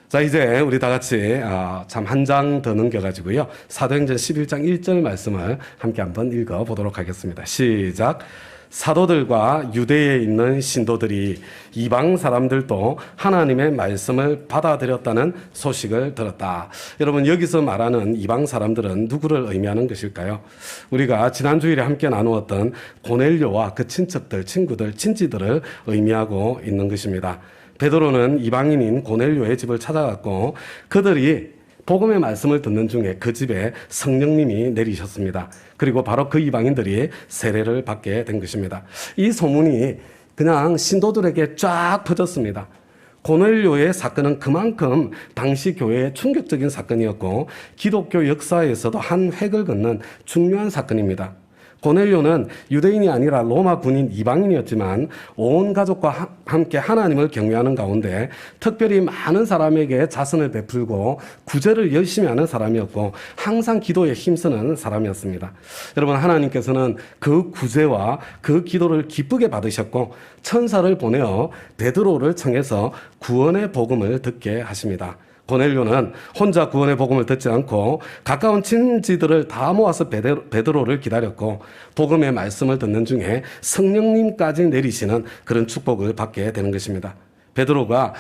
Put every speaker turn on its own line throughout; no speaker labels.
자, 이제 우리 다 같이 참 한 장 더 넘겨가지고요. 사도행전 11장 1절 말씀을 함께 한번 읽어보도록 하겠습니다. 시작. 사도들과 유대에 있는 신도들이 이방 사람들도 하나님의 말씀을 받아들였다는 소식을 들었다. 여러분, 여기서 말하는 이방 사람들은 누구를 의미하는 것일까요? 우리가 지난 주일에 함께 나누었던 고넬료와 그 친척들, 친구들, 친지들을 의미하고 있는 것입니다. 베드로는 이방인인 고넬료의 집을 찾아갔고 그들이 복음의 말씀을 듣는 중에 그 집에 성령님이 내리셨습니다. 그리고 바로 그 이방인들이 세례를 받게 된 것입니다. 이 소문이 그냥 신도들에게 쫙 퍼졌습니다. 고넬료의 사건은 그만큼 당시 교회의 충격적인 사건이었고 기독교 역사에서도 한 획을 긋는 중요한 사건입니다. 고넬료는 유대인이 아니라 로마 군인 이방인이었지만 온 가족과 함께 하나님을 경외하는 가운데 특별히 많은 사람에게 자선을 베풀고 구제를 열심히 하는 사람이었고 항상 기도에 힘쓰는 사람이었습니다. 여러분, 하나님께서는 그 구제와 그 기도를 기쁘게 받으셨고 천사를 보내어 베드로를 청해서 구원의 복음을 듣게 하십니다. 고넬료는 혼자 구원의 복음을 듣지 않고 가까운 친지들을 다 모아서 베드로를 기다렸고 복음의 말씀을 듣는 중에 성령님까지 내리시는 그런 축복을 받게 되는 것입니다. 베드로가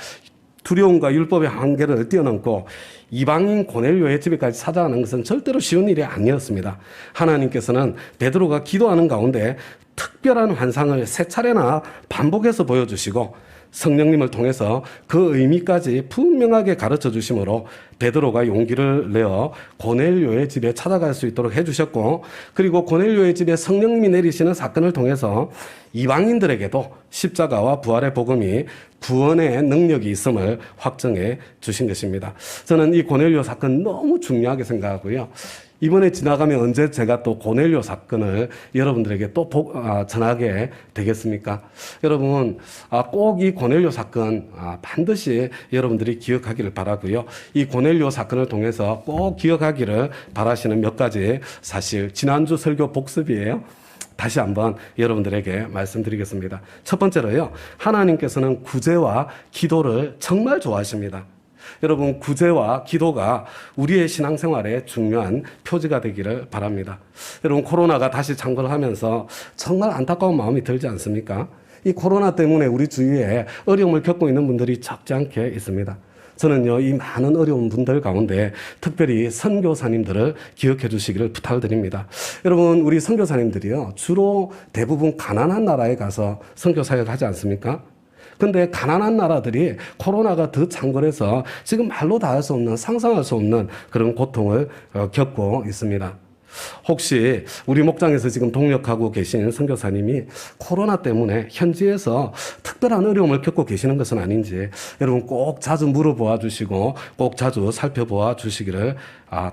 두려움과 율법의 한계를 뛰어넘고 이방인 고넬료의 집에까지 찾아가는 것은 절대로 쉬운 일이 아니었습니다. 하나님께서는 베드로가 기도하는 가운데 특별한 환상을 세 차례나 반복해서 보여주시고 성령님을 통해서 그 의미까지 분명하게 가르쳐 주심으로 베드로가 용기를 내어 고넬료의 집에 찾아갈 수 있도록 해주셨고, 그리고 고넬료의 집에 성령님이 내리시는 사건을 통해서 이방인들에게도 십자가와 부활의 복음이 구원의 능력이 있음을 확정해 주신 것입니다. 저는 이 고넬료 사건 너무 중요하게 생각하고요. 이번에 지나가면 언제 제가 또 고넬료 사건을 여러분들에게 또 전하게 되겠습니까? 여러분, 꼭 이 고넬료 사건 반드시 여러분들이 기억하기를 바라고요. 이 고넬료 사건을 통해서 꼭 기억하기를 바라시는 몇 가지 사실 지난주 설교 복습이에요. 다시 한번 여러분들에게 말씀드리겠습니다. 첫 번째로요, 하나님께서는 구제와 기도를 정말 좋아하십니다. 여러분, 구제와 기도가 우리의 신앙생활에 중요한 표지가 되기를 바랍니다. 여러분, 코로나가 다시 창궐을 하면서 정말 안타까운 마음이 들지 않습니까? 이 코로나 때문에 우리 주위에 어려움을 겪고 있는 분들이 적지 않게 있습니다. 저는요, 이 많은 어려운 분들 가운데 특별히 선교사님들을 기억해 주시기를 부탁을 드립니다. 여러분, 우리 선교사님들이요, 주로 대부분 가난한 나라에 가서 선교 사역을 하지 않습니까? 근데 가난한 나라들이 코로나가 더 창궐해서 지금 말로 다 할 수 없는, 상상할 수 없는 그런 고통을 겪고 있습니다. 혹시 우리 목장에서 지금 동역하고 계신 선교사님이 코로나 때문에 현지에서 특별한 어려움을 겪고 계시는 것은 아닌지 여러분 꼭 자주 물어보아 주시고 꼭 자주 살펴보아 주시기를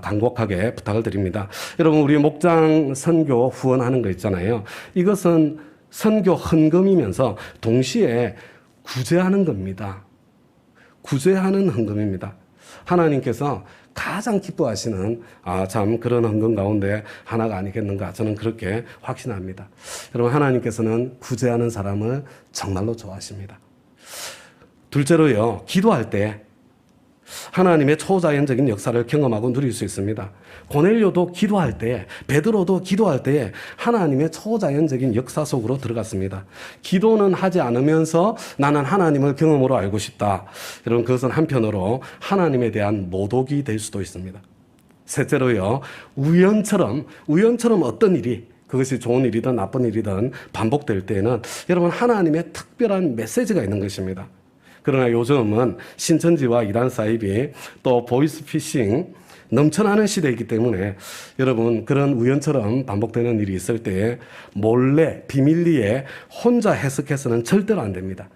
간곡하게 부탁을 드립니다. 여러분, 우리 목장 선교 후원하는 거 있잖아요. 이것은 선교 헌금이면서 동시에 구제하는 겁니다. 구제하는 헌금입니다. 하나님께서 가장 기뻐하시는 참 그런 헌금 가운데 하나가 아니겠는가, 저는 그렇게 확신합니다. 여러분, 하나님께서는 구제하는 사람을 정말로 좋아하십니다. 둘째로요, 기도할 때 하나님의 초자연적인 역사를 경험하고 누릴 수 있습니다. 고넬료도 기도할 때, 베드로도 기도할 때 하나님의 초자연적인 역사 속으로 들어갔습니다. 기도는 하지 않으면서 나는 하나님을 경험으로 알고 싶다. 여러분, 그것은 한편으로 하나님에 대한 모독이 될 수도 있습니다. 셋째로요, 우연처럼 어떤 일이, 그것이 좋은 일이든 나쁜 일이든 반복될 때에는 여러분, 하나님의 특별한 메시지가 있는 것입니다. 그러나 요즘은 신천지와 이단 사이비 또 보이스피싱 넘쳐나는 시대이기 때문에 여러분, 그런 우연처럼 반복되는 일이 있을 때 몰래 비밀리에 혼자 해석해서는 절대로 안 됩니다.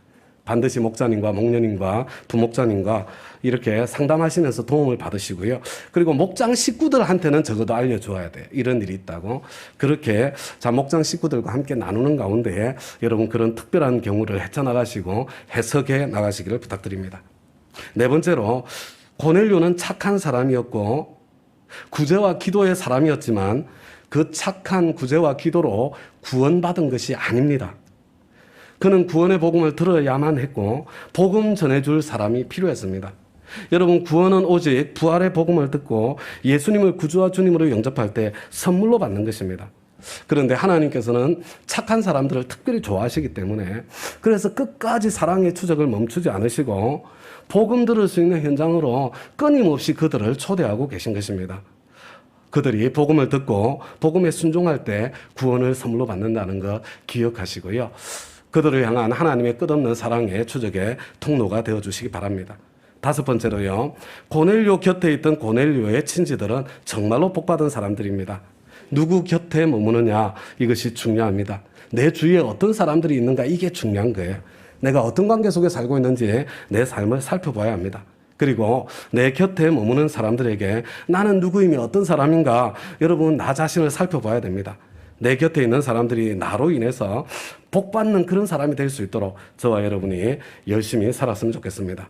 반드시 목자님과 목녀님과 부목자님과 이렇게 상담하시면서 도움을 받으시고요. 그리고 목장 식구들한테는 적어도 알려줘야 돼. 이런 일이 있다고. 그렇게 목장 식구들과 함께 나누는 가운데 여러분, 그런 특별한 경우를 헤쳐나가시고 해석해 나가시기를 부탁드립니다. 네 번째로, 고넬료는 착한 사람이었고 구제와 기도의 사람이었지만 그 착한 구제와 기도로 구원받은 것이 아닙니다. 그는 구원의 복음을 들어야만 했고 복음 전해줄 사람이 필요했습니다. 여러분, 구원은 오직 부활의 복음을 듣고 예수님을 구주와 주님으로 영접할 때 선물로 받는 것입니다. 그런데 하나님께서는 착한 사람들을 특별히 좋아하시기 때문에 그래서 끝까지 사랑의 추적을 멈추지 않으시고 복음 들을 수 있는 현장으로 끊임없이 그들을 초대하고 계신 것입니다. 그들이 복음을 듣고 복음에 순종할 때 구원을 선물로 받는다는 것 기억하시고요. 그들을 향한 하나님의 끝없는 사랑의 추적의 통로가 되어주시기 바랍니다. 다섯 번째로요. 고넬료 곁에 있던 고넬료의 친지들은 정말로 복받은 사람들입니다. 누구 곁에 머무느냐, 이것이 중요합니다. 내 주위에 어떤 사람들이 있는가, 이게 중요한 거예요. 내가 어떤 관계 속에 살고 있는지 내 삶을 살펴봐야 합니다. 그리고 내 곁에 머무는 사람들에게 나는 누구이며 어떤 사람인가, 여러분 나 자신을 살펴봐야 됩니다. 내 곁에 있는 사람들이 나로 인해서 복받는 그런 사람이 될 수 있도록 저와 여러분이 열심히 살았으면 좋겠습니다.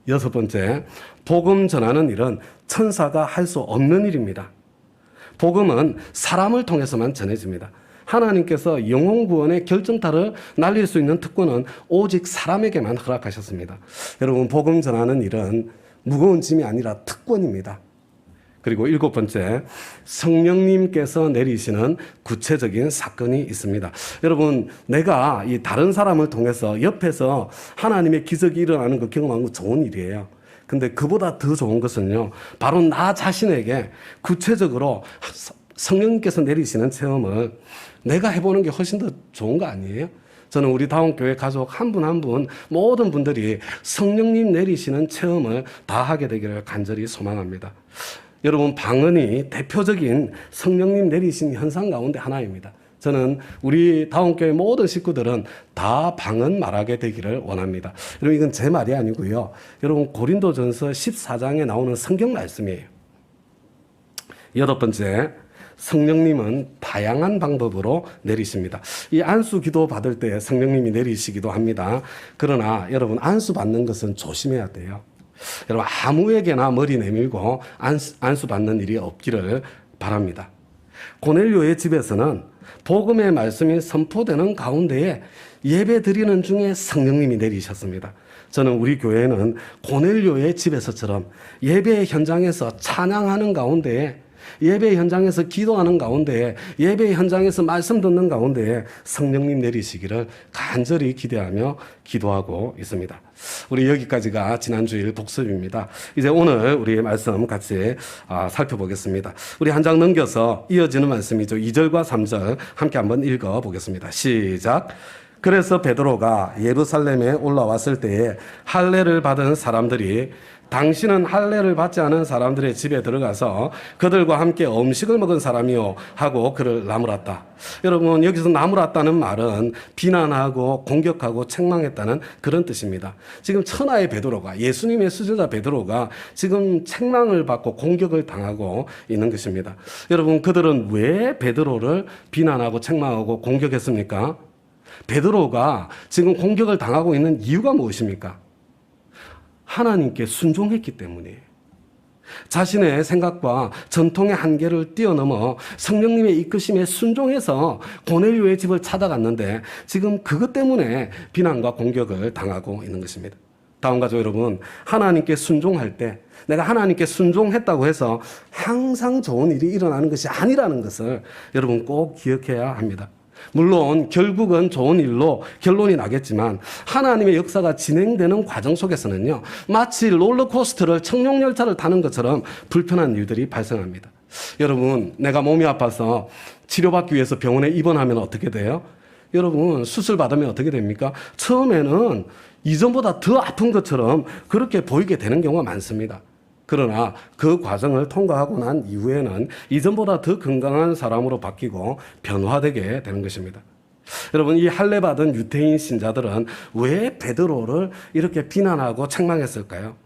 여섯 번째, 복음 전하는 일은 천사가 할 수 없는 일입니다. 복음은 사람을 통해서만 전해집니다. 하나님께서 영혼 구원의 결정타를 날릴 수 있는 특권은 오직 사람에게만 허락하셨습니다. 여러분, 복음 전하는 일은 무거운 짐이 아니라 특권입니다. 그리고 일곱 번째, 성령님께서 내리시는 구체적인 사건이 있습니다. 여러분, 내가 이 다른 사람을 통해서 옆에서 하나님의 기적이 일어나는 거 경험한 거 좋은 일이에요. 근데 그보다 더 좋은 것은요, 바로 나 자신에게 구체적으로 성령님께서 내리시는 체험을 내가 해보는 게 훨씬 더 좋은 거 아니에요? 저는 우리 다운교회 가족 한 분 한 분 모든 분들이 성령님 내리시는 체험을 다 하게 되기를 간절히 소망합니다. 여러분, 방언이 대표적인 성령님 내리신 현상 가운데 하나입니다. 저는 우리 다운교회 모든 식구들은 다 방언 말하게 되기를 원합니다. 여러분, 이건 제 말이 아니고요. 여러분, 고린도전서 14장에 나오는 성경 말씀이에요. 여덟 번째, 성령님은 다양한 방법으로 내리십니다. 이 안수 기도 받을 때 성령님이 내리시기도 합니다. 그러나 여러분, 안수 받는 것은 조심해야 돼요. 여러분, 아무에게나 머리 내밀고 안수 받는 일이 없기를 바랍니다. 고넬료의 집에서는 복음의 말씀이 선포되는 가운데에 예배 드리는 중에 성령님이 내리셨습니다. 저는 우리 교회는 고넬료의 집에서처럼 예배 현장에서 찬양하는 가운데에, 예배 현장에서 기도하는 가운데에, 예배 현장에서 말씀 듣는 가운데에 성령님 내리시기를 간절히 기대하며 기도하고 있습니다. 우리 여기까지가 지난주일 복습입니다. 이제 오늘 우리 말씀 같이 살펴보겠습니다. 우리 한 장 넘겨서 이어지는 말씀이죠. 2절과 3절 함께 한번 읽어보겠습니다. 시작. 그래서 베드로가 예루살렘에 올라왔을 때에 할례를 받은 사람들이 당신은 할례를 받지 않은 사람들의 집에 들어가서 그들과 함께 음식을 먹은 사람이요 하고 그를 나무랐다. 여러분, 여기서 나무랐다는 말은 비난하고 공격하고 책망했다는 그런 뜻입니다. 지금 천하의 베드로가, 예수님의 수제자 베드로가 지금 책망을 받고 공격을 당하고 있는 것입니다. 여러분, 그들은 왜 베드로를 비난하고 책망하고 공격했습니까? 베드로가 지금 공격을 당하고 있는 이유가 무엇입니까? 하나님께 순종했기 때문이에요. 자신의 생각과 전통의 한계를 뛰어넘어 성령님의 이끄심에 순종해서 고넬료의 집을 찾아갔는데 지금 그것 때문에 비난과 공격을 당하고 있는 것입니다. 다음 가족 여러분, 하나님께 순종할 때 내가 하나님께 순종했다고 해서 항상 좋은 일이 일어나는 것이 아니라는 것을 여러분 꼭 기억해야 합니다. 물론 결국은 좋은 일로 결론이 나겠지만 하나님의 역사가 진행되는 과정 속에서는요, 마치 롤러코스터를 청룡열차를 타는 것처럼 불편한 일들이 발생합니다. 여러분, 내가 몸이 아파서 치료받기 위해서 병원에 입원하면 어떻게 돼요? 여러분, 수술 받으면 어떻게 됩니까? 처음에는 이전보다 더 아픈 것처럼 그렇게 보이게 되는 경우가 많습니다. 그러나 그 과정을 통과하고 난 이후에는 이전보다 더 건강한 사람으로 바뀌고 변화되게 되는 것입니다. 여러분, 이 할례 받은 유대인 신자들은 왜 베드로를 이렇게 비난하고 책망했을까요?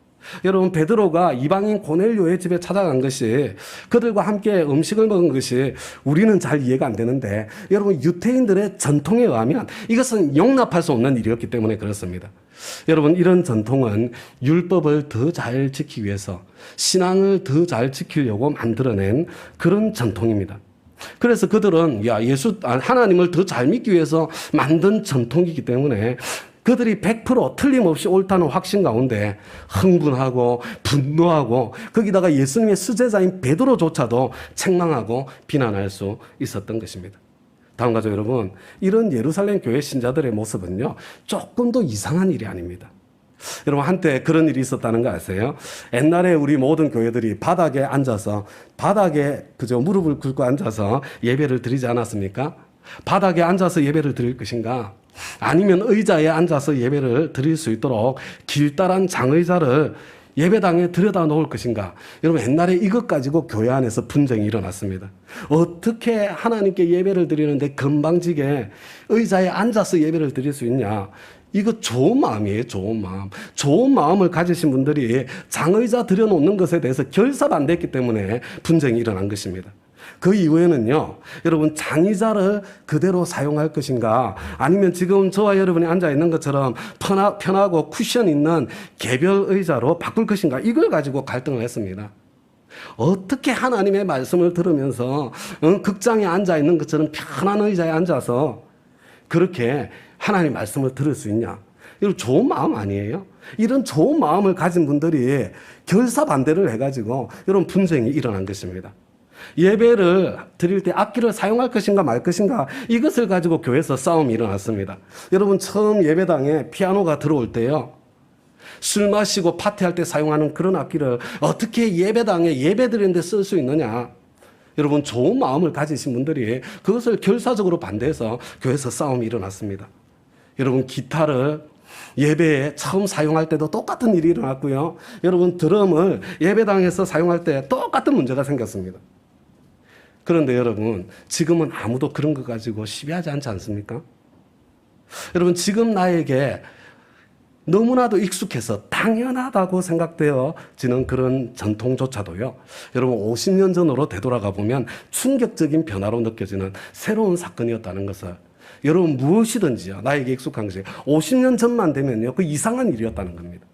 여러분, 베드로가 이방인 고넬료의 집에 찾아간 것이, 그들과 함께 음식을 먹은 것이 우리는 잘 이해가 안 되는데, 여러분, 유대인들의 전통에 의하면 이것은 용납할 수 없는 일이었기 때문에 그렇습니다. 여러분, 이런 전통은 율법을 더 잘 지키기 위해서, 신앙을 더 잘 지키려고 만들어낸 그런 전통입니다. 그래서 그들은 하나님을 더 잘 믿기 위해서 만든 전통이기 때문에 그들이 100% 틀림없이 옳다는 확신 가운데 흥분하고 분노하고 거기다가 예수님의 수제자인 베드로조차도 책망하고 비난할 수 있었던 것입니다. 다음 가족 여러분, 이런 예루살렘 교회 신자들의 모습은요, 조금 더 이상한 일이 아닙니다. 여러분, 한때 그런 일이 있었다는 거 아세요? 옛날에 우리 모든 교회들이 바닥에 앉아서, 바닥에 그저 무릎을 꿇고 앉아서 예배를 드리지 않았습니까? 바닥에 앉아서 예배를 드릴 것인가? 아니면 의자에 앉아서 예배를 드릴 수 있도록 길다란 장의자를 예배당에 들여다 놓을 것인가? 여러분, 옛날에 이것 가지고 교회 안에서 분쟁이 일어났습니다. 어떻게 하나님께 예배를 드리는데 건방지게 의자에 앉아서 예배를 드릴 수 있냐? 이거 좋은 마음이에요, 좋은 마음. 좋은 마음을 가지신 분들이 장의자 들여놓는 것에 대해서 결사반대했기 때문에 분쟁이 일어난 것입니다. 그 이후에는요, 여러분, 장의자를 그대로 사용할 것인가, 아니면 지금 저와 여러분이 앉아있는 것처럼 편하고 쿠션 있는 개별 의자로 바꿀 것인가, 이걸 가지고 갈등을 했습니다. 어떻게 하나님의 말씀을 들으면서 극장에 앉아있는 것처럼 편한 의자에 앉아서 그렇게 하나님의 말씀을 들을 수 있냐? 이런 좋은 마음 아니에요? 이런 좋은 마음을 가진 분들이 결사반대를 해가지고 여러분 분쟁이 일어난 것입니다. 예배를 드릴 때 악기를 사용할 것인가 말 것인가, 이것을 가지고 교회에서 싸움이 일어났습니다. 여러분, 처음 예배당에 피아노가 들어올 때요, 술 마시고 파티할 때 사용하는 그런 악기를 어떻게 예배당에 예배 드리는데 쓸 수 있느냐. 여러분, 좋은 마음을 가지신 분들이 그것을 결사적으로 반대해서 교회에서 싸움이 일어났습니다. 여러분, 기타를 예배에 처음 사용할 때도 똑같은 일이 일어났고요. 여러분, 드럼을 예배당에서 사용할 때 똑같은 문제가 생겼습니다. 그런데 여러분, 지금은 아무도 그런 거 가지고 시비하지 않지 않습니까? 여러분, 지금 나에게 너무나도 익숙해서 당연하다고 생각되어지는 그런 전통조차도요, 여러분 50년 전으로 되돌아가 보면 충격적인 변화로 느껴지는 새로운 사건이었다는 것을, 여러분 무엇이든지요, 나에게 익숙한 것이 50년 전만 되면요, 그 이상한 일이었다는 겁니다.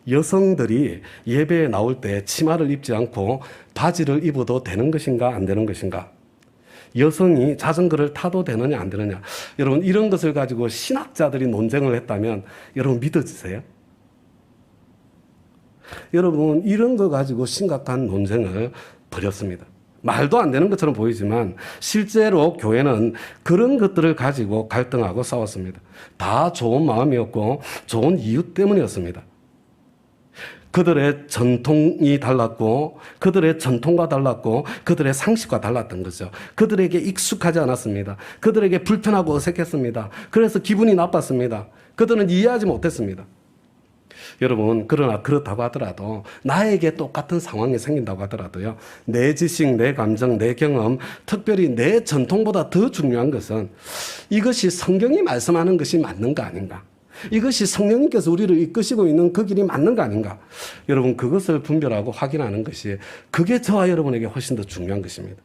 여성들이 예배에 나올 때 치마를 입지 않고 바지를 입어도 되는 것인가 안 되는 것인가? 여성이 자전거를 타도 되느냐 안 되느냐? 여러분, 이런 것을 가지고 신학자들이 논쟁을 했다면 여러분 믿어지세요? 여러분, 이런 거 가지고 심각한 논쟁을 벌였습니다. 말도 안 되는 것처럼 보이지만 실제로 교회는 그런 것들을 가지고 갈등하고 싸웠습니다. 다 좋은 마음이었고 좋은 이유 때문이었습니다. 그들의 전통이 달랐고, 그들의 전통과 달랐고, 그들의 상식과 달랐던 거죠. 그들에게 익숙하지 않았습니다. 그들에게 불편하고 어색했습니다. 그래서 기분이 나빴습니다. 그들은 이해하지 못했습니다. 여러분, 그러나 그렇다고 하더라도, 나에게 똑같은 상황이 생긴다고 하더라도요, 내 지식, 내 감정, 내 경험, 특별히 내 전통보다 더 중요한 것은 이것이 성경이 말씀하는 것이 맞는가 아닌가, 이것이 성령님께서 우리를 이끄시고 있는 그 길이 맞는가 아닌가, 여러분 그것을 분별하고 확인하는 것이, 그게 저와 여러분에게 훨씬 더 중요한 것입니다.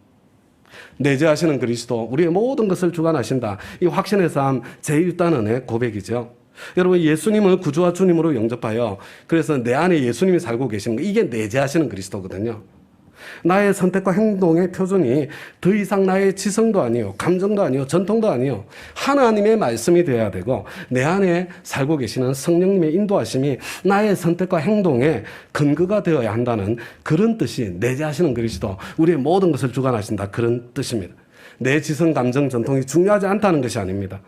내재하시는 그리스도, 우리의 모든 것을 주관하신다, 이 확신의 삶 제1단원의 고백이죠. 여러분, 예수님을 구주와 주님으로 영접하여 그래서 내 안에 예수님이 살고 계시는 거, 이게 내재하시는 그리스도거든요. 나의 선택과 행동의 표준이 더 이상 나의 지성도 아니요, 감정도 아니요, 전통도 아니요, 하나님의 말씀이 되어야 되고, 내 안에 살고 계시는 성령님의 인도하심이 나의 선택과 행동의 근거가 되어야 한다는 그런 뜻이 내재하시는 그리스도, 우리의 모든 것을 주관하신다, 그런 뜻입니다. 내 지성, 감정, 전통이 중요하지 않다는 것이 아닙니다.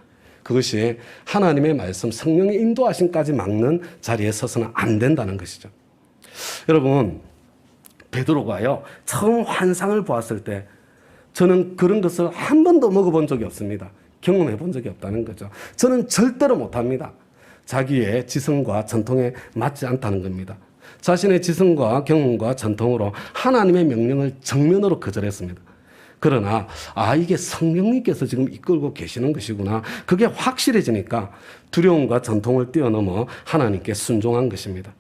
그것이 하나님의 말씀, 성령의 인도하심까지 막는 자리에 서서는 안 된다는 것이죠. 여러분, 베드로가요, 처음 환상을 보았을 때 저는 그런 것을 한 번도 먹어본 적이 없습니다. 경험해 본 적이 없다는 거죠. 저는 절대로 못합니다. 자기의 지성과 전통에 맞지 않다는 겁니다. 자신의 지성과 경험과 전통으로 하나님의 명령을 정면으로 거절했습니다. 그러나 이게 성령님께서 지금 이끌고 계시는 것이구나, 그게 확실해지니까 두려움과 전통을 뛰어넘어 하나님께 순종한 것입니다.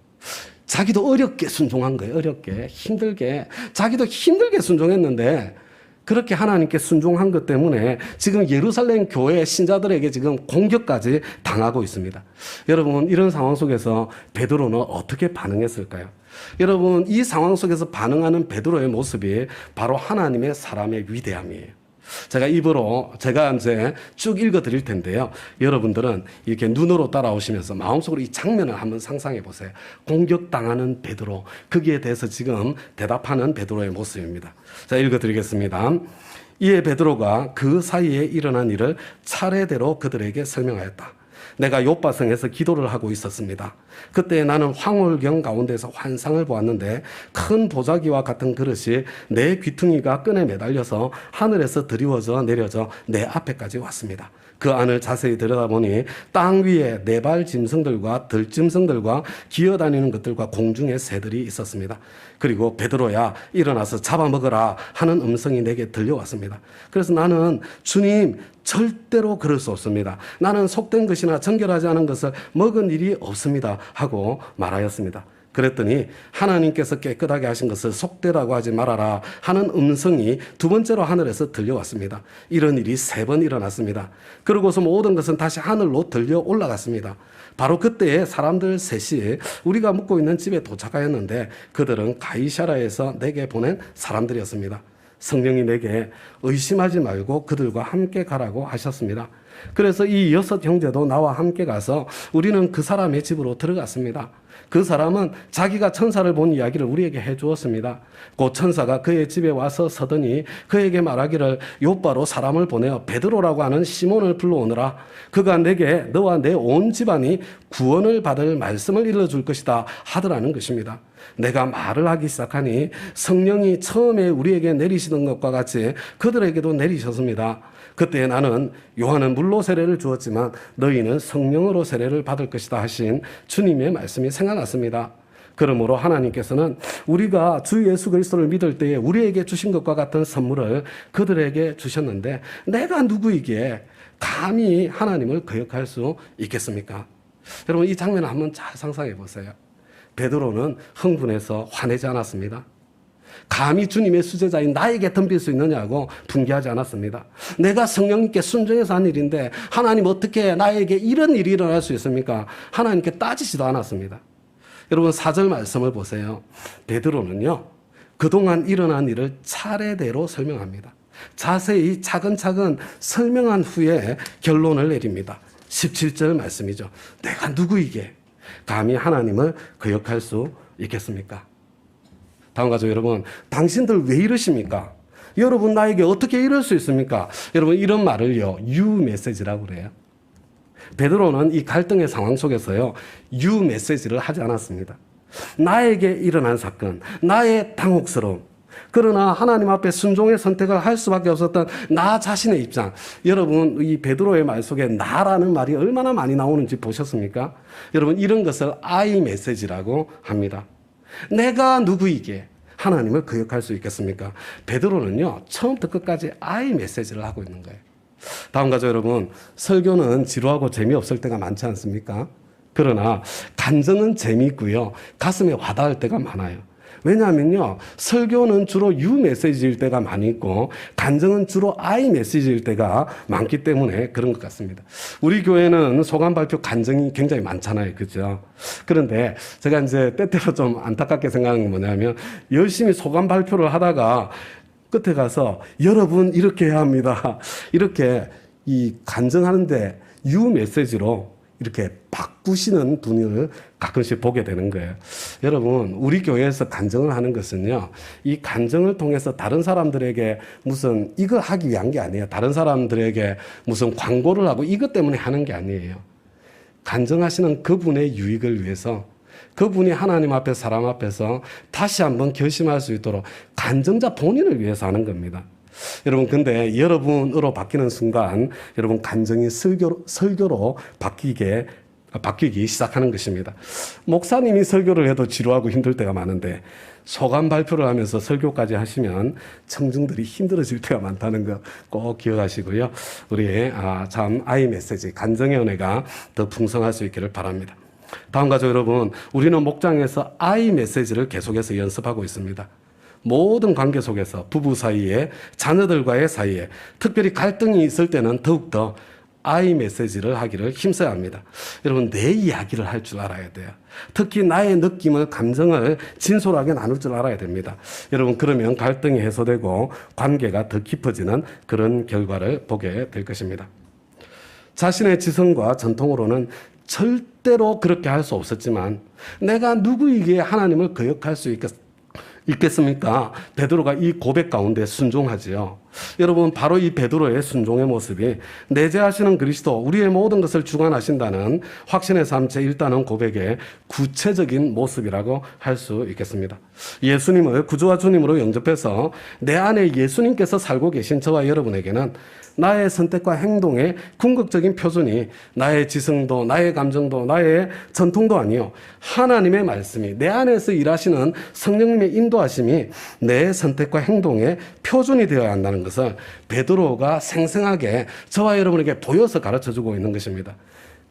자기도 어렵게 순종한 거예요. 어렵게, 힘들게. 자기도 힘들게 순종했는데 그렇게 하나님께 순종한 것 때문에 지금 예루살렘 교회 신자들에게 지금 공격까지 당하고 있습니다. 여러분, 이런 상황 속에서 베드로는 어떻게 반응했을까요? 여러분, 이 상황 속에서 반응하는 베드로의 모습이 바로 하나님의 사람의 위대함이에요. 제가 입으로 제가 이제 쭉 읽어 드릴 텐데요. 여러분들은 이렇게 눈으로 따라오시면서 마음속으로 이 장면을 한번 상상해 보세요. 공격당하는 베드로, 거기에 대해서 지금 대답하는 베드로의 모습입니다. 자, 읽어 드리겠습니다. 이에 베드로가 그 사이에 일어난 일을 차례대로 그들에게 설명하였다. 내가 요바성에서 기도를 하고 있었습니다. 그때 나는 황홀경 가운데서 환상을 보았는데 큰 보자기와 같은 그릇이 내 귀퉁이가 끈에 매달려서 하늘에서 드리워져 내려져 내 앞에까지 왔습니다. 그 안을 자세히 들여다보니 땅 위에 네발 짐승들과 들짐승들과 기어다니는 것들과 공중에 새들이 있었습니다. 그리고 베드로야 일어나서 잡아먹어라 하는 음성이 내게 들려왔습니다. 그래서 나는 주님 절대로 그럴 수 없습니다. 나는 속된 것이나 정결하지 않은 것을 먹은 일이 없습니다 하고 말하였습니다. 그랬더니 하나님께서 깨끗하게 하신 것을 속되라고 하지 말아라 하는 음성이 두 번째로 하늘에서 들려왔습니다. 이런 일이 3번 일어났습니다. 그러고서 모든 것은 다시 하늘로 들려 올라갔습니다. 바로 그때에 사람들 셋이 우리가 묵고 있는 집에 도착하였는데 그들은 가이사랴에서 내게 보낸 사람들이었습니다. 성령이 내게 의심하지 말고 그들과 함께 가라고 하셨습니다. 그래서 이 6 형제도 나와 함께 가서 우리는 그 사람의 집으로 들어갔습니다. 그 사람은 자기가 천사를 본 이야기를 우리에게 해주었습니다. 곧 천사가 그의 집에 와서 서더니 그에게 말하기를 요바로 사람을 보내어 베드로라고 하는 시몬을 불러오너라. 그가 내게 너와 내 온 집안이 구원을 받을 말씀을 일러줄 것이다 하더라는 것입니다. 내가 말을 하기 시작하니 성령이 처음에 우리에게 내리시던 것과 같이 그들에게도 내리셨습니다. 그때 나는 요한은 물로 세례를 주었지만 너희는 성령으로 세례를 받을 것이다 하신 주님의 말씀이 생각났습니다. 그러므로 하나님께서는 우리가 주 예수 그리스도를 믿을 때에 우리에게 주신 것과 같은 선물을 그들에게 주셨는데 내가 누구이기에 감히 하나님을 거역할 수 있겠습니까? 여러분 이 장면을 한번 잘 상상해 보세요. 베드로는 흥분해서 화내지 않았습니다. 감히 주님의 수제자인 나에게 덤빌 수 있느냐고 분개하지 않았습니다. 내가 성령님께 순종해서 한 일인데 하나님 어떻게 나에게 이런 일이 일어날 수 있습니까? 하나님께 따지지도 않았습니다. 여러분 4절 말씀을 보세요. 베드로는요 그동안 일어난 일을 차례대로 설명합니다. 자세히 차근차근 설명한 후에 결론을 내립니다. 17절 말씀이죠. 내가 누구이게 감히 하나님을 거역할 수 있겠습니까? 다음 가족 여러분, 당신들 왜 이러십니까? 여러분 나에게 어떻게 이럴 수 있습니까? 여러분 이런 말을요 유 메시지라고 그래요. 베드로는 이 갈등의 상황 속에서요 유 메시지를 하지 않았습니다. 나에게 일어난 사건, 나의 당혹스러움, 그러나 하나님 앞에 순종의 선택을 할 수밖에 없었던 나 자신의 입장. 여러분 이 베드로의 말 속에 나라는 말이 얼마나 많이 나오는지 보셨습니까? 여러분 이런 것을 I 메시지라고 합니다. 내가 누구이기에 하나님을 거역할 수 있겠습니까? 베드로는요 처음부터 끝까지 I 메시지를 하고 있는 거예요. 다음 가족 여러분, 설교는 지루하고 재미없을 때가 많지 않습니까? 그러나 간증은 재미있고요 가슴에 와닿을 때가 많아요. 왜냐하면요 설교는 주로 유 메시지일 때가 많이 있고 간증은 주로 I 메시지일 때가 많기 때문에 그런 것 같습니다. 우리 교회는 소감 발표 간증이 굉장히 많잖아요, 그죠? 그런데 제가 이제 때때로 좀 안타깝게 생각하는 건 뭐냐면 열심히 소감 발표를 하다가 끝에 가서 여러분 이렇게 해야 합니다 이렇게 이 간증하는데 유 메시지로 이렇게 바꾸시는 분을 가끔씩 보게 되는 거예요. 여러분 우리 교회에서 간증을 하는 것은요 이 간증을 통해서 다른 사람들에게 무슨 이거 하기 위한 게 아니에요. 다른 사람들에게 무슨 광고를 하고 이것 때문에 하는 게 아니에요. 간증하시는 그분의 유익을 위해서, 그분이 하나님 앞에 사람 앞에서 다시 한번 결심할 수 있도록 간증자 본인을 위해서 하는 겁니다. 여러분 근데 여러분으로 바뀌는 순간 여러분 간증이 설교로 바뀌기 시작하는 것입니다. 목사님이 설교를 해도 지루하고 힘들 때가 많은데 소감 발표를 하면서 설교까지 하시면 청중들이 힘들어질 때가 많다는 거 꼭 기억하시고요. 우리의 참 I 메시지 간증의 은혜가 더 풍성할 수 있기를 바랍니다. 다음 가족 여러분, 우리는 목장에서 I 메시지를 계속해서 연습하고 있습니다. 모든 관계 속에서 부부 사이에, 자녀들과의 사이에, 특별히 갈등이 있을 때는 더욱더 I 메시지를 하기를 힘써야 합니다. 여러분, 내 이야기를 할 줄 알아야 돼요. 특히 나의 느낌을, 감정을 진솔하게 나눌 줄 알아야 됩니다. 여러분, 그러면 갈등이 해소되고 관계가 더 깊어지는 그런 결과를 보게 될 것입니다. 자신의 지성과 전통으로는 절대로 그렇게 할 수 없었지만 내가 누구에게 하나님을 거역할 수 있겠습니까? 베드로가 이 고백 가운데 순종하지요. 여러분, 바로 이 베드로의 순종의 모습이 내재하시는 그리스도, 우리의 모든 것을 주관하신다는 확신의 삶 제1단원 고백의 구체적인 모습이라고 할 수 있겠습니다. 예수님을 구주와 주님으로 영접해서 내 안에 예수님께서 살고 계신 저와 여러분에게는 나의 선택과 행동의 궁극적인 표준이 나의 지성도, 나의 감정도, 나의 전통도 아니요, 하나님의 말씀이, 내 안에서 일하시는 성령님의 인도하심이 내 선택과 행동의 표준이 되어야 한다는 것을 베드로가 생생하게 저와 여러분에게 보여서 가르쳐주고 있는 것입니다.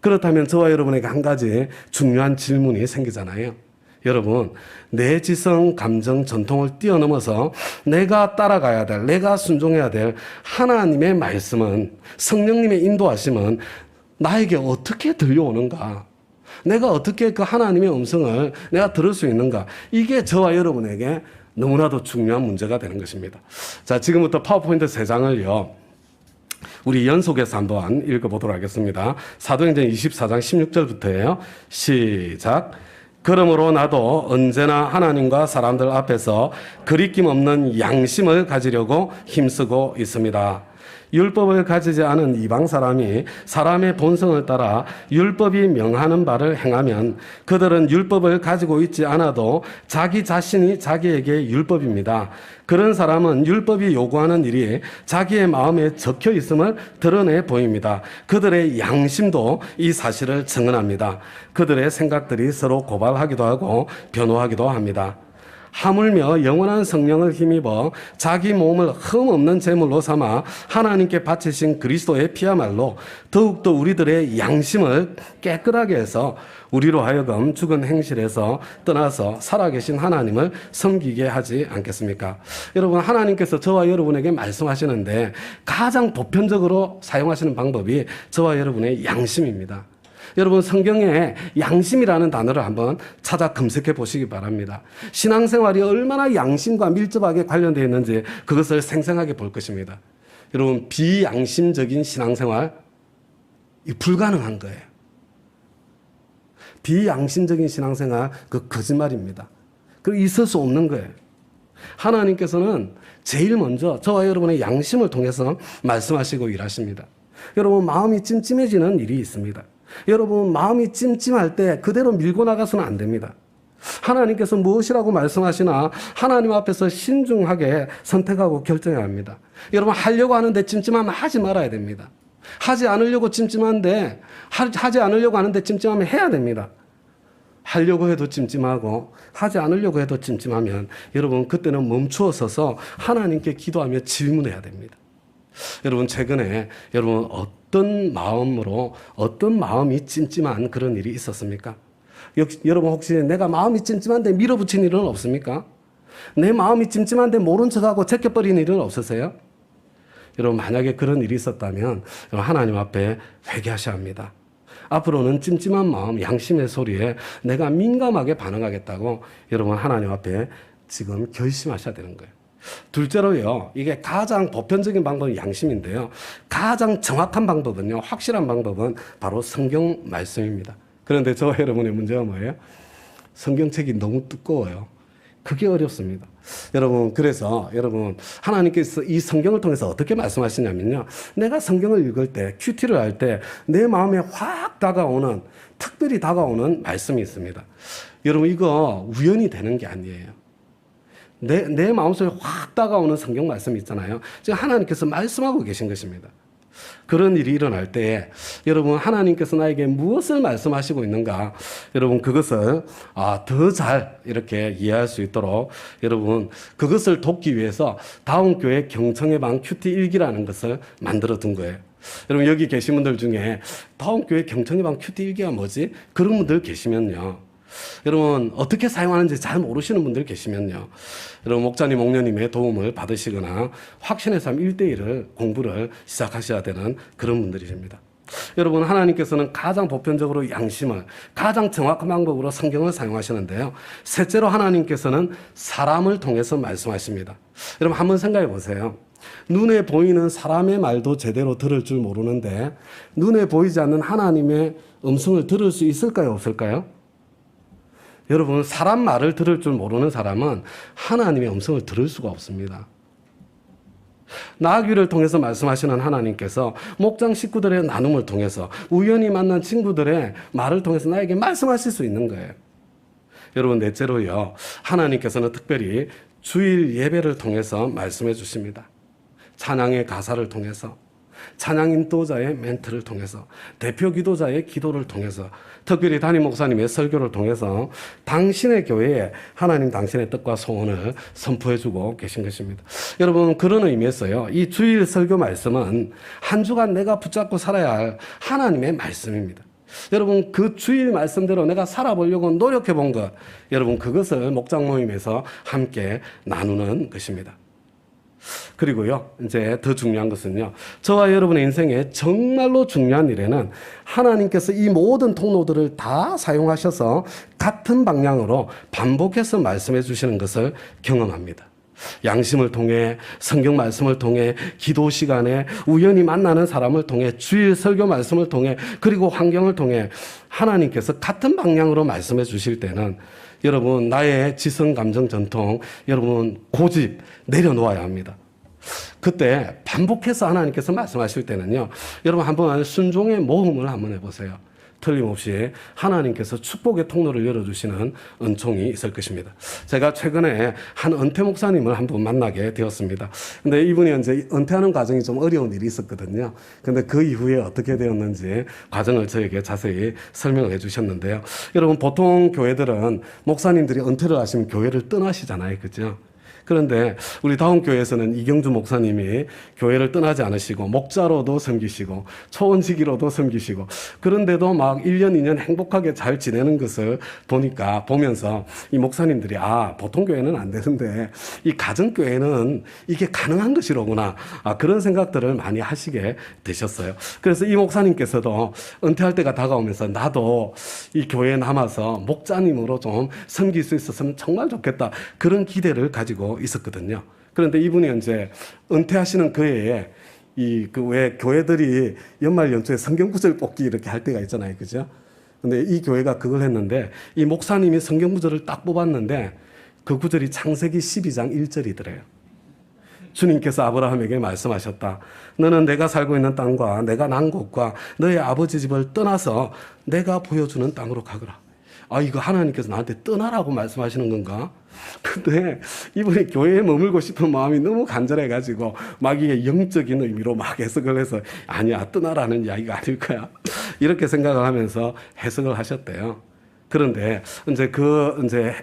그렇다면 저와 여러분에게 한 가지 중요한 질문이 생기잖아요. 여러분, 내 지성, 감정, 전통을 뛰어넘어서 내가 따라가야 될, 내가 순종해야 될 하나님의 말씀은, 성령님의 인도하심은 나에게 어떻게 들려오는가? 내가 어떻게 그 하나님의 음성을 내가 들을 수 있는가? 이게 저와 여러분에게 너무나도 중요한 문제가 되는 것입니다. 자, 지금부터 파워포인트 3장을요. 우리 연속해서 한번 읽어보도록 하겠습니다. 사도행전 24장 16절부터예요. 시작. 그러므로 나도 언제나 하나님과 사람들 앞에서 거리낌 없는 양심을 가지려고 힘쓰고 있습니다. 율법을 가지지 않은 이방 사람이 사람의 본성을 따라 율법이 명하는 바를 행하면 그들은 율법을 가지고 있지 않아도 자기 자신이 자기에게 율법입니다. 그런 사람은 율법이 요구하는 일이 자기의 마음에 적혀 있음을 드러내 보입니다. 그들의 양심도 이 사실을 증언합니다. 그들의 생각들이 서로 고발하기도 하고 변호하기도 합니다. 하물며 영원한 성령을 힘입어 자기 몸을 흠없는 제물로 삼아 하나님께 바치신 그리스도의 피야말로 더욱더 우리들의 양심을 깨끗하게 해서 우리로 하여금 죽은 행실에서 떠나서 살아계신 하나님을 섬기게 하지 않겠습니까? 여러분, 하나님께서 저와 여러분에게 말씀하시는데 가장 보편적으로 사용하시는 방법이 저와 여러분의 양심입니다. 여러분, 성경에 양심이라는 단어를 한번 찾아 검색해 보시기 바랍니다. 신앙생활이 얼마나 양심과 밀접하게 관련되어 있는지 그것을 생생하게 볼 것입니다. 여러분, 비양심적인 신앙생활, 불가능한 거예요. 비양심적인 신앙생활, 그 거짓말입니다. 그 있을 수 없는 거예요. 하나님께서는 제일 먼저 저와 여러분의 양심을 통해서 말씀하시고 일하십니다. 여러분, 마음이 찜찜해지는 일이 있습니다. 여러분, 마음이 찜찜할 때 그대로 밀고 나가서는 안 됩니다. 하나님께서 무엇이라고 말씀하시나 하나님 앞에서 신중하게 선택하고 결정해야 합니다. 여러분, 하려고 하는데 찜찜하면 하지 말아야 됩니다. 하지 않으려고 찜찜한데, 하지 않으려고 하는데 찜찜하면 해야 됩니다. 하려고 해도 찜찜하고 하지 않으려고 해도 찜찜하면 여러분, 그때는 멈추어 서서 하나님께 기도하며 질문해야 됩니다. 여러분, 최근에 여러분 어떤 마음으로, 어떤 마음이 찜찜한 그런 일이 있었습니까? 여러분, 혹시 내가 마음이 찜찜한데 밀어붙인 일은 없습니까? 내 마음이 찜찜한데 모른 척하고 제껴버린 일은 없으세요? 여러분, 만약에 그런 일이 있었다면 하나님 앞에 회개하셔야 합니다. 앞으로는 찜찜한 마음, 양심의 소리에 내가 민감하게 반응하겠다고 여러분 하나님 앞에 지금 결심하셔야 되는 거예요. 둘째로요, 이게 가장 보편적인 방법은 양심인데요. 가장 정확한 방법은요, 확실한 방법은 바로 성경 말씀입니다. 그런데 저와 여러분의 문제가 뭐예요? 성경책이 너무 두꺼워요. 그게 어렵습니다. 여러분, 그래서 여러분, 하나님께서 이 성경을 통해서 어떻게 말씀하시냐면요, 내가 성경을 읽을 때, 큐티를 할 때 내 마음에 확 다가오는, 특별히 다가오는 말씀이 있습니다. 여러분, 이거 우연히 되는 게 아니에요. 내 마음속에 확 다가오는 성경 말씀이 있잖아요. 지금 하나님께서 말씀하고 계신 것입니다. 그런 일이 일어날 때 여러분, 하나님께서 나에게 무엇을 말씀하시고 있는가, 여러분 그것을 더 잘 이렇게 이해할 수 있도록 여러분 그것을 돕기 위해서 다운교회 경청의 방 큐티 일기라는 것을 만들어 둔 거예요. 여러분, 여기 계신 분들 중에 다운교회 경청의 방 큐티 일기가 뭐지? 그런 분들 계시면요, 여러분 어떻게 사용하는지 잘 모르시는 분들 계시면요, 여러분 목자님, 목녀님의 도움을 받으시거나 확신의 삶 1대1을 공부를 시작하셔야 되는 그런 분들이십니다. 여러분, 하나님께서는 가장 보편적으로 양심을, 가장 정확한 방법으로 성경을 사용하시는데요. 셋째로 하나님께서는 사람을 통해서 말씀하십니다. 여러분, 한번 생각해 보세요. 눈에 보이는 사람의 말도 제대로 들을 줄 모르는데 눈에 보이지 않는 하나님의 음성을 들을 수 있을까요, 없을까요? 여러분, 사람 말을 들을 줄 모르는 사람은 하나님의 음성을 들을 수가 없습니다. 나귀를 통해서 말씀하시는 하나님께서 목장 식구들의 나눔을 통해서 우연히 만난 친구들의 말을 통해서 나에게 말씀하실 수 있는 거예요. 여러분, 넷째로요, 하나님께서는 특별히 주일 예배를 통해서 말씀해 주십니다. 찬양의 가사를 통해서, 찬양 인도자의 멘트를 통해서, 대표 기도자의 기도를 통해서, 특별히 담임 목사님의 설교를 통해서 당신의 교회에 하나님 당신의 뜻과 소원을 선포해주고 계신 것입니다. 여러분, 그런 의미에서요, 이 주일 설교 말씀은 한 주간 내가 붙잡고 살아야 할 하나님의 말씀입니다. 여러분, 그 주일 말씀대로 내가 살아보려고 노력해 본 것, 여러분, 그것을 목장 모임에서 함께 나누는 것입니다. 그리고요, 이제 더 중요한 것은요, 저와 여러분의 인생에 정말로 중요한 일에는 하나님께서 이 모든 통로들을 다 사용하셔서 같은 방향으로 반복해서 말씀해 주시는 것을 경험합니다. 양심을 통해, 성경 말씀을 통해, 기도 시간에 우연히 만나는 사람을 통해, 주일 설교 말씀을 통해, 그리고 환경을 통해 하나님께서 같은 방향으로 말씀해 주실 때는 여러분, 나의 지성, 감정, 전통, 여러분, 고집 내려놓아야 합니다. 그때 반복해서 하나님께서 말씀하실 때는요, 여러분 한번 순종의 모험을 한번 해보세요. 틀림없이 하나님께서 축복의 통로를 열어주시는 은총이 있을 것입니다. 제가 최근에 한 은퇴 목사님을 한번 만나게 되었습니다. 근데 이분이 이제 은퇴하는 과정이 좀 어려운 일이 있었거든요. 근데 그 이후에 어떻게 되었는지 과정을 저에게 자세히 설명을 해 주셨는데요. 여러분, 보통 교회들은 목사님들이 은퇴를 하시면 교회를 떠나시잖아요. 그죠? 그런데 우리 다운교회에서는 이경주 목사님이 교회를 떠나지 않으시고 목자로도 섬기시고 초원지기로도 섬기시고, 그런데도 막 1년 2년 행복하게 잘 지내는 것을 보면서 이 목사님들이 보통 교회는 안 되는데 이 가정교회는 이게 가능한 것이로구나, 그런 생각들을 많이 하시게 되셨어요. 그래서 이 목사님께서도 은퇴할 때가 다가오면서 나도 이 교회에 남아서 목자님으로 좀 섬길 수 있었으면 정말 좋겠다, 그런 기대를 가지고 있었거든요. 그런데 이분이 이제 은퇴하시는 그 해에 왜 교회들이 연말 연초에 성경 구절 뽑기 이렇게 할 때가 있잖아요. 그죠? 근데 이 교회가 그걸 했는데 이 목사님이 성경 구절을 딱 뽑았는데 그 구절이 창세기 12장 1절이더래요. 주님께서 아브라함에게 말씀하셨다. 너는 내가 살고 있는 땅과 내가 난 곳과 너의 아버지 집을 떠나서 내가 보여주는 땅으로 가거라. 이거 하나님께서 나한테 떠나라고 말씀하시는 건가? 근데 이분이 교회에 머물고 싶은 마음이 너무 간절해가지고 막 이게 영적인 의미로 막 해석을 해서 아니야, 떠나라는 이야기가 아닐 거야, 이렇게 생각을 하면서 해석을 하셨대요. 그런데 이제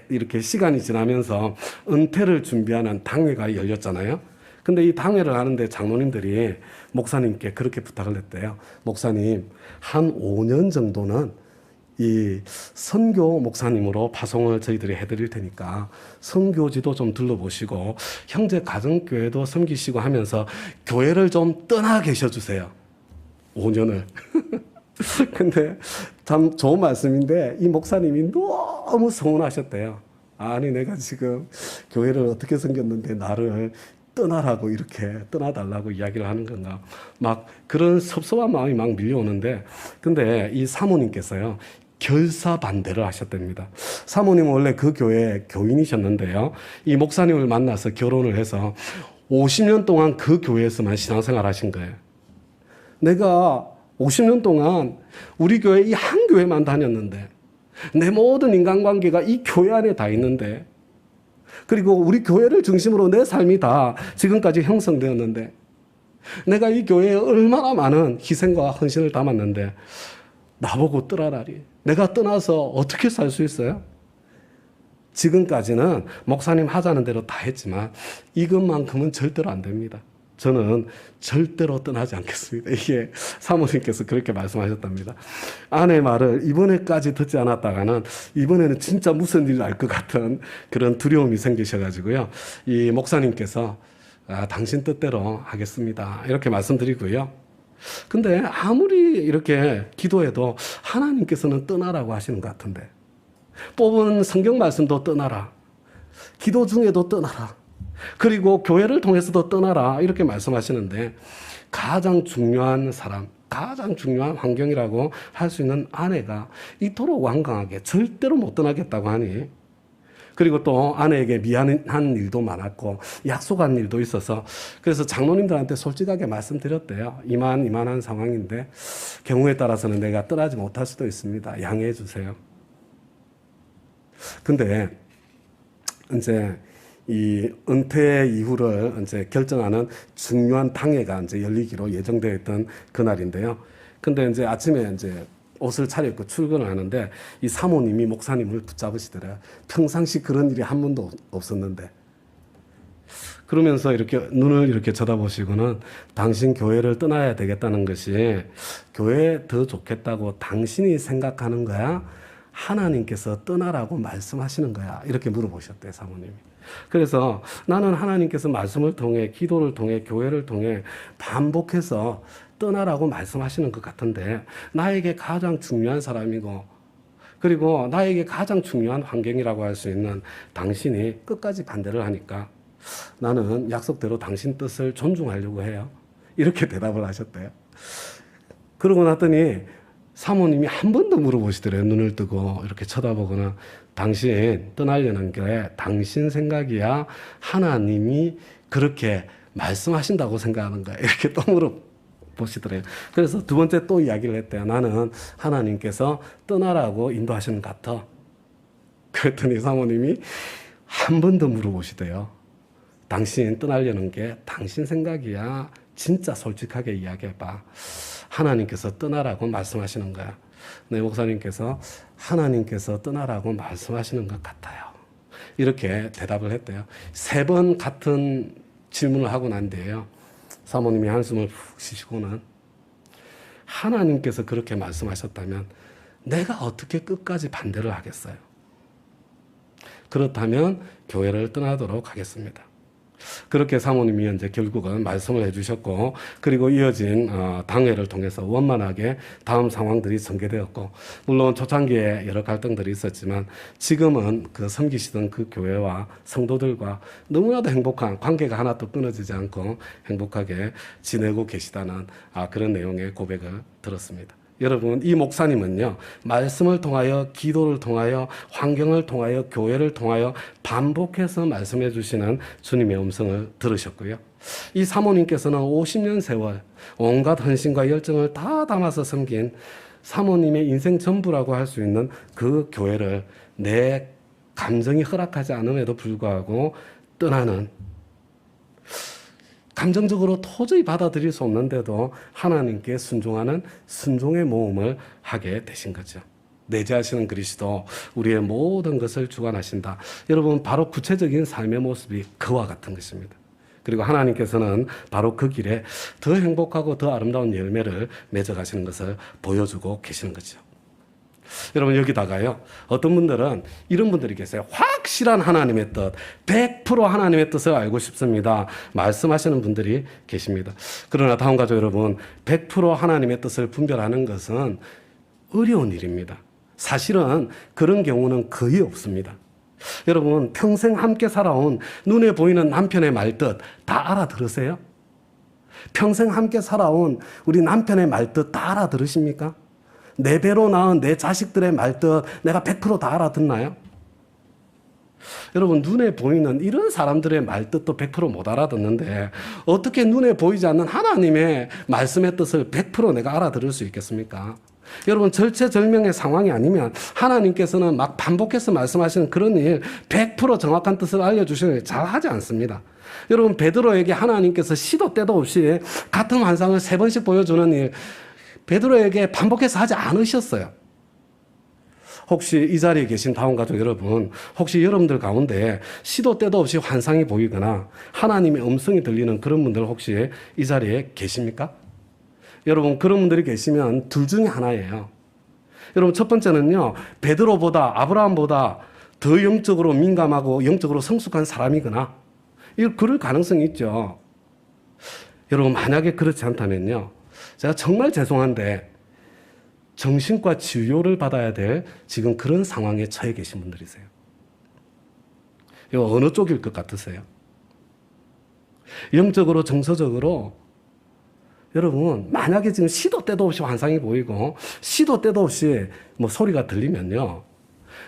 이렇게 시간이 지나면서 은퇴를 준비하는 당회가 열렸잖아요. 근데 이 당회를 하는데 장로님들이 목사님께 그렇게 부탁을 했대요. 목사님, 한 5년 정도는 이 선교 목사님으로 파송을 저희들이 해드릴 테니까 선교지도 좀 둘러보시고 형제 가정교회도 섬기시고 하면서 교회를 좀 떠나 계셔주세요. 5년을. 근데 참 좋은 말씀인데 이 목사님이 너무 서운하셨대요. 아니, 내가 지금 교회를 어떻게 섬겼는데 나를 떠나라고, 이렇게 떠나달라고 이야기를 하는 건가, 막 그런 섭섭한 마음이 막 밀려오는데, 근데 이 사모님께서요 결사 반대를 하셨답니다. 사모님은 원래 그 교회 교인이셨는데요, 이 목사님을 만나서 결혼을 해서 50년 동안 그 교회에서만 신앙생활 하신 거예요. 내가 50년 동안 우리 교회 이 한 교회만 다녔는데, 내 모든 인간관계가 이 교회 안에 다 있는데, 그리고 우리 교회를 중심으로 내 삶이 다 지금까지 형성되었는데, 내가 이 교회에 얼마나 많은 희생과 헌신을 담았는데 나보고 떠나라니, 내가 떠나서 어떻게 살 수 있어요? 지금까지는 목사님 하자는 대로 다 했지만 이것만큼은 절대로 안 됩니다. 저는 절대로 떠나지 않겠습니다. 이게 사모님께서 그렇게 말씀하셨답니다. 아내 말을 이번에까지 듣지 않았다가는 이번에는 진짜 무슨 일 날 것 같은 그런 두려움이 생기셔가지고요, 이 목사님께서 당신 뜻대로 하겠습니다, 이렇게 말씀드리고요. 근데 아무리 이렇게 기도해도 하나님께서는 떠나라고 하시는 것 같은데, 뽑은 성경 말씀도 떠나라, 기도 중에도 떠나라, 그리고 교회를 통해서도 떠나라, 이렇게 말씀하시는데, 가장 중요한 사람, 가장 중요한 환경이라고 할 수 있는 아내가 이토록 완강하게 절대로 못 떠나겠다고 하니, 그리고 또 아내에게 미안한 일도 많았고 약속한 일도 있어서, 그래서 장로님들한테 솔직하게 말씀드렸대요. 이만한 상황인데 경우에 따라서는 내가 떠나지 못할 수도 있습니다. 양해해 주세요. 근데 이제 이 은퇴 이후를 이제 결정하는 중요한 당회가 이제 열리기로 예정되어 있던 그날인데요. 근데 이제 아침에 이제 옷을 차려입고 출근을 하는데 이 사모님이 목사님을 붙잡으시더래요. 평상시 그런 일이 한 번도 없었는데. 그러면서 이렇게 눈을 이렇게 쳐다보시고는, 당신 교회를 떠나야 되겠다는 것이 교회에 더 좋겠다고 당신이 생각하는 거야? 하나님께서 떠나라고 말씀하시는 거야? 이렇게 물어보셨대요, 사모님이. 그래서 나는 하나님께서 말씀을 통해, 기도를 통해, 교회를 통해 반복해서 떠나라고 말씀하시는 것 같은데, 나에게 가장 중요한 사람이고, 그리고 나에게 가장 중요한 환경이라고 할 수 있는 당신이 끝까지 반대를 하니까 나는 약속대로 당신 뜻을 존중하려고 해요. 이렇게 대답을 하셨대요. 그러고 났더니 사모님이 한 번 더 물어보시더래요. 눈을 뜨고 이렇게 쳐다보거나, 당신 떠나려는 게 당신 생각이야? 하나님이 그렇게 말씀하신다고 생각하는 거야? 이렇게 또 물어보시더래요. 그래서 두 번째 또 이야기를 했대요. 나는 하나님께서 떠나라고 인도하시는 것 같아. 그랬더니 사모님이 한 번 더 물어보시대요. 당신 떠나려는 게 당신 생각이야? 진짜 솔직하게 이야기해봐. 하나님께서 떠나라고 말씀하시는 거야. 네, 목사님께서 하나님께서 떠나라고 말씀하시는 것 같아요. 이렇게 대답을 했대요. 3번 같은 질문을 하고 난 뒤에요, 사모님이 한숨을 푹 쉬시고는, 하나님께서 그렇게 말씀하셨다면 내가 어떻게 끝까지 반대를 하겠어요? 그렇다면 교회를 떠나도록 하겠습니다. 그렇게 사모님이 이제 결국은 말씀을 해주셨고, 그리고 이어진 당회를 통해서 원만하게 다음 상황들이 전개되었고, 물론 초창기에 여러 갈등들이 있었지만 지금은 그 섬기시던 그 교회와 성도들과 너무나도 행복한, 관계가 하나도 끊어지지 않고 행복하게 지내고 계시다는 그런 내용의 고백을 들었습니다. 여러분, 이 목사님은요, 말씀을 통하여, 기도를 통하여, 환경을 통하여, 교회를 통하여 반복해서 말씀해 주시는 주님의 음성을 들으셨고요. 이 사모님께서는 50년 세월 온갖 헌신과 열정을 다 담아서 섬긴 사모님의 인생 전부라고 할 수 있는 그 교회를 내 감정이 허락하지 않음에도 불구하고 떠나는, 감정적으로 도저히 받아들일 수 없는데도 하나님께 순종하는 순종의 모험을 하게 되신 거죠. 내재하시는 그리스도, 우리의 모든 것을 주관하신다. 여러분, 바로 구체적인 삶의 모습이 그와 같은 것입니다. 그리고 하나님께서는 바로 그 길에 더 행복하고 더 아름다운 열매를 맺어가시는 것을 보여주고 계시는 거죠. 여러분, 여기다가요, 어떤 분들은 이런 분들이 계세요. 확실한 하나님의 뜻, 100% 하나님의 뜻을 알고 싶습니다, 말씀하시는 분들이 계십니다. 그러나 다음 가족 여러분, 100% 하나님의 뜻을 분별하는 것은 어려운 일입니다. 사실은 그런 경우는 거의 없습니다. 여러분, 평생 함께 살아온 눈에 보이는 남편의 말뜻 다 알아들으세요? 평생 함께 살아온 우리 남편의 말뜻 다 알아들으십니까? 내 배로 낳은 내 자식들의 말뜻 내가 100% 다 알아듣나요? 여러분, 눈에 보이는 이런 사람들의 말뜻도 100% 못 알아듣는데 어떻게 눈에 보이지 않는 하나님의 말씀의 뜻을 100% 내가 알아들을 수 있겠습니까? 여러분, 절체절명의 상황이 아니면 하나님께서는 막 반복해서 말씀하시는 그런 일, 100% 정확한 뜻을 알려주시는 일 잘 하지 않습니다. 여러분, 베드로에게 하나님께서 시도 때도 없이 같은 환상을 3번씩 보여주는 일, 베드로에게 반복해서 하지 않으셨어요. 혹시 이 자리에 계신 다운 가족 여러분, 혹시 여러분들 가운데 시도 때도 없이 환상이 보이거나 하나님의 음성이 들리는 그런 분들 혹시 이 자리에 계십니까? 여러분, 그런 분들이 계시면 둘 중에 하나예요. 여러분, 첫 번째는요, 베드로보다, 아브라함보다 더 영적으로 민감하고 영적으로 성숙한 사람이거나, 그럴 가능성이 있죠. 여러분, 만약에 그렇지 않다면요, 제가 정말 죄송한데 정신과 진료를 받아야 될 지금 그런 상황에 처해 계신 분들이세요. 이거 어느 쪽일 것 같으세요? 영적으로 정서적으로 여러분 만약에 지금 시도 때도 없이 환상이 보이고 시도 때도 없이 뭐 소리가 들리면요.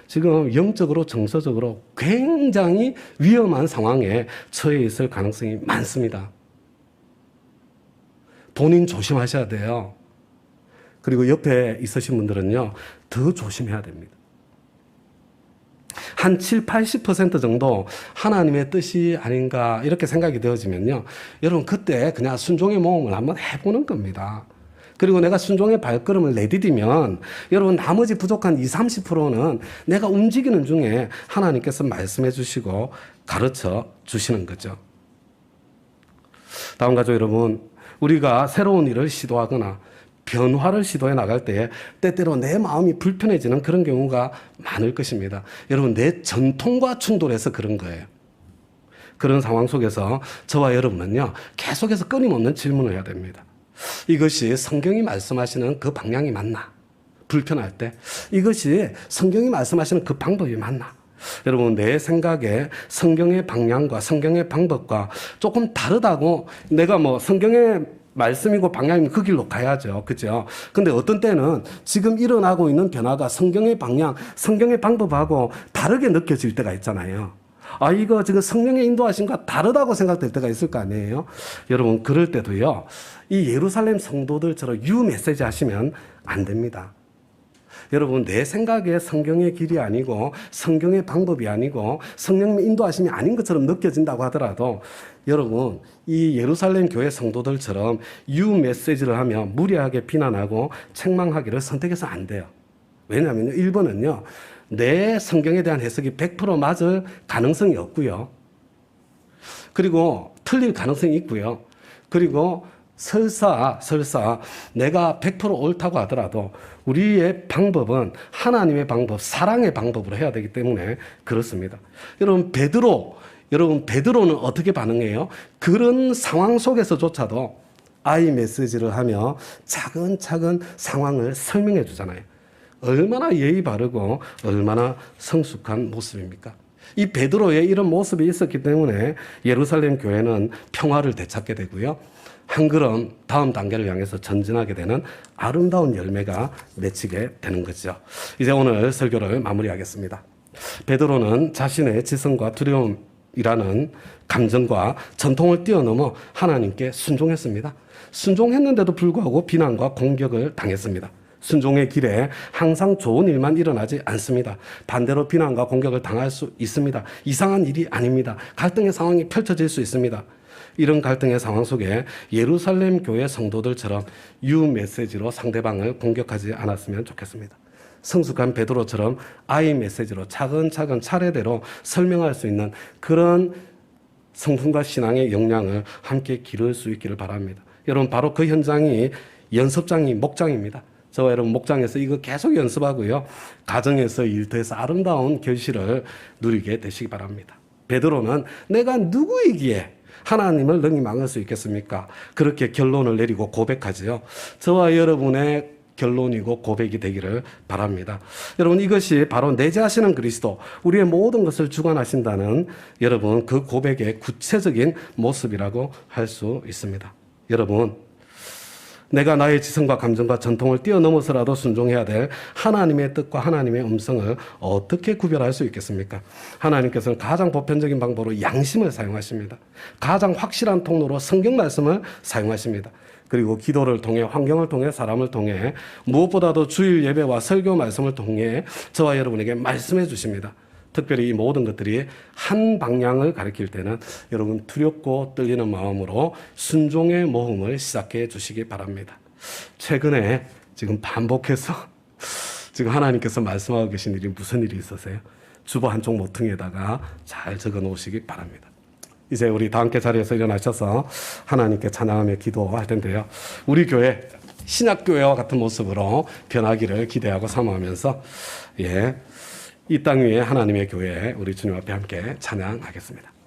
지금 영적으로 정서적으로 굉장히 위험한 상황에 처해 있을 가능성이 많습니다. 본인 조심하셔야 돼요. 그리고 옆에 있으신 분들은요, 더 조심해야 됩니다. 한 7, 80% 정도 하나님의 뜻이 아닌가 이렇게 생각이 되어지면요. 여러분 그때 그냥 순종의 모험을 한번 해보는 겁니다. 그리고 내가 순종의 발걸음을 내디디면 여러분 나머지 부족한 20, 30%는 내가 움직이는 중에 하나님께서 말씀해 주시고 가르쳐 주시는 거죠. 다음 가족 여러분, 우리가 새로운 일을 시도하거나 변화를 시도해 나갈 때 때때로 내 마음이 불편해지는 그런 경우가 많을 것입니다. 여러분 내 전통과 충돌해서 그런 거예요. 그런 상황 속에서 저와 여러분은요 계속해서 끊임없는 질문을 해야 됩니다. 이것이 성경이 말씀하시는 그 방향이 맞나? 불편할 때 이것이 성경이 말씀하시는 그 방법이 맞나? 여러분 내 생각에 성경의 방향과 성경의 방법과 조금 다르다고 내가 뭐 성경의 말씀이고 방향이면 그 길로 가야죠. 그죠? 근데 어떤 때는 지금 일어나고 있는 변화가 성경의 방향, 성경의 방법하고 다르게 느껴질 때가 있잖아요. 아, 이거 지금 성령의 인도하심과 다르다고 생각될 때가 있을 거 아니에요? 여러분, 그럴 때도요, 이 예루살렘 성도들처럼 유 메시지 하시면 안 됩니다. 여러분, 내 생각에 성경의 길이 아니고 성경의 방법이 아니고 성령의 인도하심이 아닌 것처럼 느껴진다고 하더라도 여러분, 이 예루살렘 교회 성도들처럼 유 메시지를 하며 무리하게 비난하고 책망하기를 선택해서 안 돼요. 왜냐하면 1번은요, 내 성경에 대한 해석이 100% 맞을 가능성이 없고요. 그리고 틀릴 가능성이 있고요. 그리고 설사 내가 100% 옳다고 하더라도 우리의 방법은 하나님의 방법, 사랑의 방법으로 해야 되기 때문에 그렇습니다. 여러분 베드로는 어떻게 반응해요? 그런 상황 속에서조차도 아이 메시지를 하며 차근차근 상황을 설명해 주잖아요. 얼마나 예의 바르고 얼마나 성숙한 모습입니까? 이 베드로의 이런 모습이 있었기 때문에 예루살렘 교회는 평화를 되찾게 되고요. 한 걸음 다음 단계를 향해서 전진하게 되는 아름다운 열매가 맺히게 되는 거죠. 이제 오늘 설교를 마무리하겠습니다. 베드로는 자신의 지성과 두려움이라는 감정과 전통을 뛰어넘어 하나님께 순종했습니다. 순종했는데도 불구하고 비난과 공격을 당했습니다. 순종의 길에 항상 좋은 일만 일어나지 않습니다. 반대로 비난과 공격을 당할 수 있습니다. 이상한 일이 아닙니다. 갈등의 상황이 펼쳐질 수 있습니다. 이런 갈등의 상황 속에 예루살렘 교회 성도들처럼 유 메시지로 상대방을 공격하지 않았으면 좋겠습니다. 성숙한 베드로처럼 아이 메시지로 차근차근 차례대로 설명할 수 있는 그런 성품과 신앙의 역량을 함께 기를 수 있기를 바랍니다. 여러분 바로 그 현장이 연습장이 목장입니다. 저와 여러분 목장에서 이거 계속 연습하고요. 가정에서 일터에서 아름다운 결실을 누리게 되시기 바랍니다. 베드로는 내가 누구이기에 하나님을 능히 막을 수 있겠습니까? 그렇게 결론을 내리고 고백하지요. 저와 여러분의 결론이고 고백이 되기를 바랍니다. 여러분 이것이 바로 내재하시는 그리스도, 우리의 모든 것을 주관하신다는 여러분 그 고백의 구체적인 모습이라고 할 수 있습니다. 여러분 내가 나의 지성과 감정과 전통을 뛰어넘어서라도 순종해야 될 하나님의 뜻과 하나님의 음성을 어떻게 구별할 수 있겠습니까? 하나님께서는 가장 보편적인 방법으로 양심을 사용하십니다. 가장 확실한 통로로 성경 말씀을 사용하십니다. 그리고 기도를 통해, 환경을 통해, 사람을 통해, 무엇보다도 주일 예배와 설교 말씀을 통해 저와 여러분에게 말씀해 주십니다. 특별히 이 모든 것들이 한 방향을 가리킬 때는 여러분 두렵고 떨리는 마음으로 순종의 모험을 시작해 주시기 바랍니다. 최근에 지금 반복해서 지금 하나님께서 말씀하고 계신 일이 무슨 일이 있으세요? 주보 한쪽 모퉁이에다가 잘 적어 놓으시기 바랍니다. 이제 우리 다 함께 자리에서 일어나셔서 하나님께 찬양하며 기도할 텐데요. 우리 교회 신약교회와 같은 모습으로 변하기를 기대하고 사모하면서 이 땅 위에 하나님의 교회 우리 주님 앞에 함께 찬양하겠습니다.